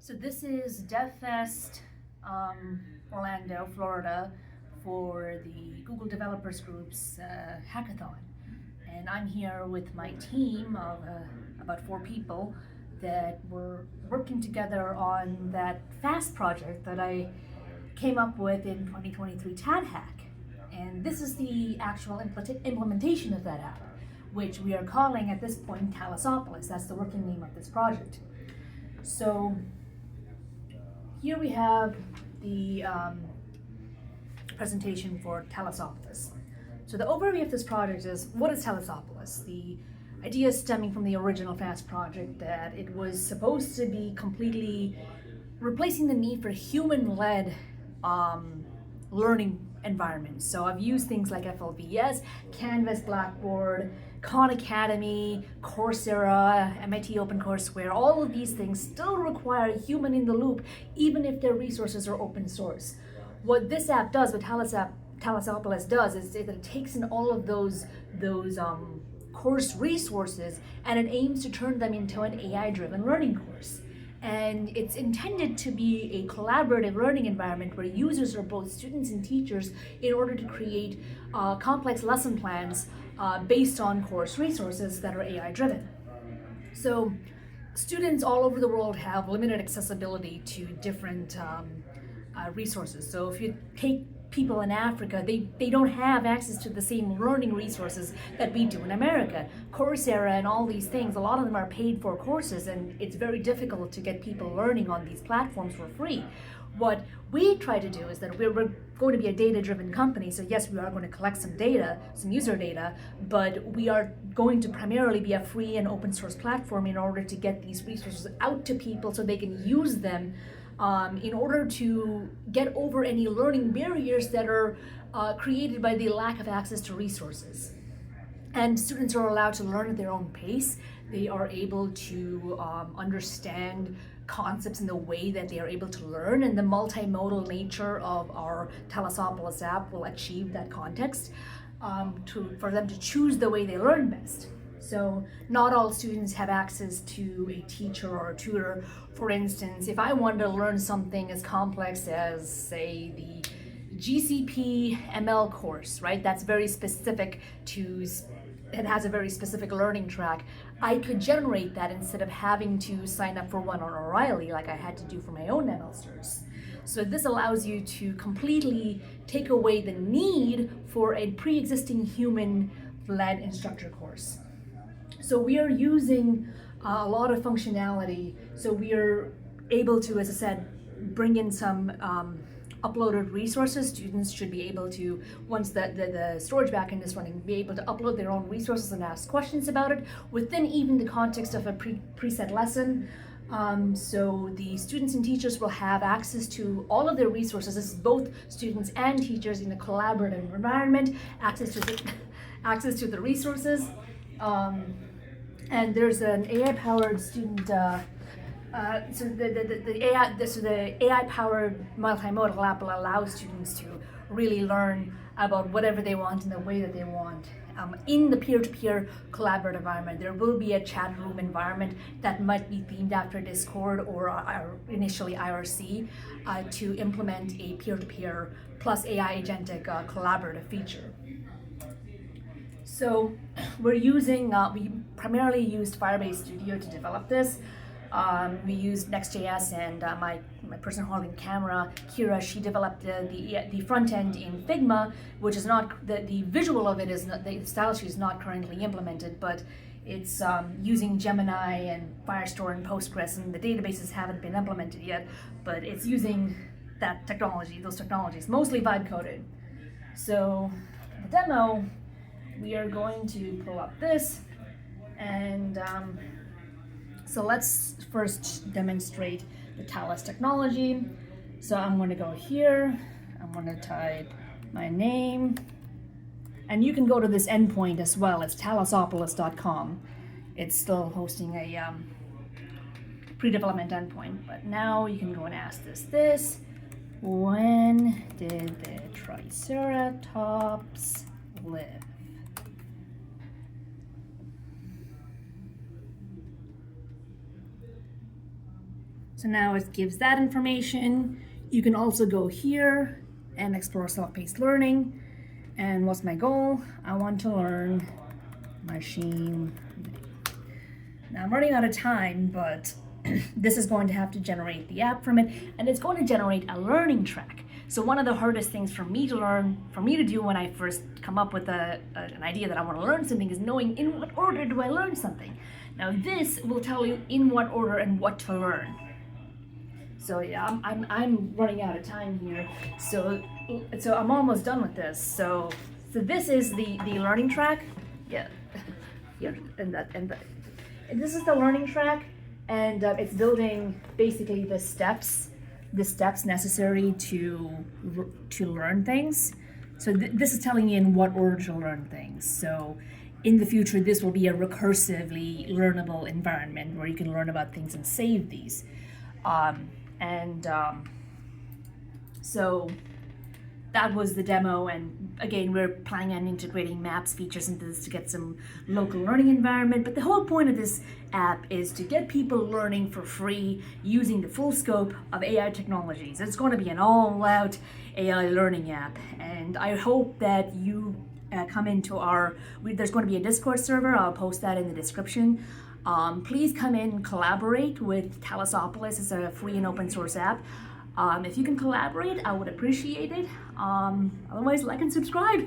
So this is DevFest, Orlando, Florida, for the Google Developers Group's hackathon. And I'm here with my team of about 4 people that were working together on that FAST project that I came up with in 2023 TAD Hack. And this is the actual implementation of that app, which we are calling at this point Talosopolis. That's the working name of this project. So here we have the presentation for Talosopolis. So the overview of this project is, what is Talosopolis? The idea is stemming from the original FAST project that it was supposed to be completely replacing the need for human-led learning environments. So I've used things like FLVS, Canvas, Blackboard, Khan Academy, Coursera, MIT OpenCourseware. All of these things still require a human in the loop, even if their resources are open source. What this app does, what Talosopolis does, is that it takes in all of those course resources and it aims to turn them into an AI-driven learning course. And it's intended to be a collaborative learning environment where users are both students and teachers in order to create complex lesson plans based on course resources that are AI driven. So students all over the world have limited accessibility to different resources. So if you take people in Africa, they don't have access to the same learning resources that we do in America. Coursera and all these things, a lot of them are paid for courses, and it's very difficult to get people learning on these platforms for free. What we try to do is that we're going to be a data-driven company, so yes, we are going to collect some data, some user data, but we are going to primarily be a free and open source platform in order to get these resources out to people so they can use them in order to get over any learning barriers that are created by the lack of access to resources. And students are allowed to learn at their own pace. They are able to understand concepts in the way that they are able to learn, and the multimodal nature of our Talosopolis app will achieve that context for them to choose the way they learn best. So not all students have access to a teacher or a tutor. For instance, if I wanted to learn something as complex as, say, the GCP ML course, right? That's very specific to, it has a very specific learning track. I could generate that instead of having to sign up for one on O'Reilly like I had to do for my own ML certs. So this allows you to completely take away the need for a pre-existing human-led instructor course. So we are using a lot of functionality. So we are able to, as I said, bring in some uploaded resources. Students should be able to, once the storage backend is running, be able to upload their own resources and ask questions about it within even the context of a preset lesson. So the students and teachers will have access to all of their resources. This is both students and teachers in a collaborative environment, access to the resources. And there's an AI-powered student. So the AI-powered multimodal app will allow students to really learn about whatever they want in the way that they want. In the peer-to-peer collaborative environment, there will be a chat room environment that might be themed after Discord or initially IRC to implement a peer-to-peer plus AI agentic collaborative feature. So we're using, we primarily used Firebase Studio to develop this. We used Next.js, and my person holding camera, Kira, she developed the front end in Figma, which is not, the visual of it is not, the style sheet is not currently implemented, but it's using Gemini and Firestore and Postgres, and the databases haven't been implemented yet, but it's using that technology, those technologies, mostly vibe coded. So the demo, we are going to pull up this, and so let's first demonstrate the Talos technology. So I'm going to go here, I'm going to type my name, and you can go to this endpoint as well. It's talosopolis.com. It's still hosting a pre-development endpoint, but now you can go and ask this. When did the Triceratops live? So now it gives that information. You can also go here and explore self-paced learning. And what's my goal? I want to learn machine learning. Now I'm running out of time, but this is going to have to generate the app from it, and it's going to generate a learning track. So one of the hardest things for me to do when I first come up with an idea that I want to learn something is knowing in what order do I learn something. Now this will tell you in what order and what to learn. So yeah, I'm running out of time here. So I'm almost done with this. So this is the learning track. Yeah, here and this is the learning track, and it's building basically the steps necessary to learn things. So this is telling you in what order to learn things. So in the future, this will be a recursively learnable environment where you can learn about things and save these. So that was the demo, and again, we're planning on integrating maps features into this to get some local learning environment. But the whole point of this app is to get people learning for free using the full scope of AI technologies. It's going to be an all-out AI learning app, and I hope that you come into there's going to be a Discord server. I'll post that in the description. Please come in and collaborate with Talosopolis. It's a free and open source app. If you can collaborate, I would appreciate it. Otherwise, like and subscribe.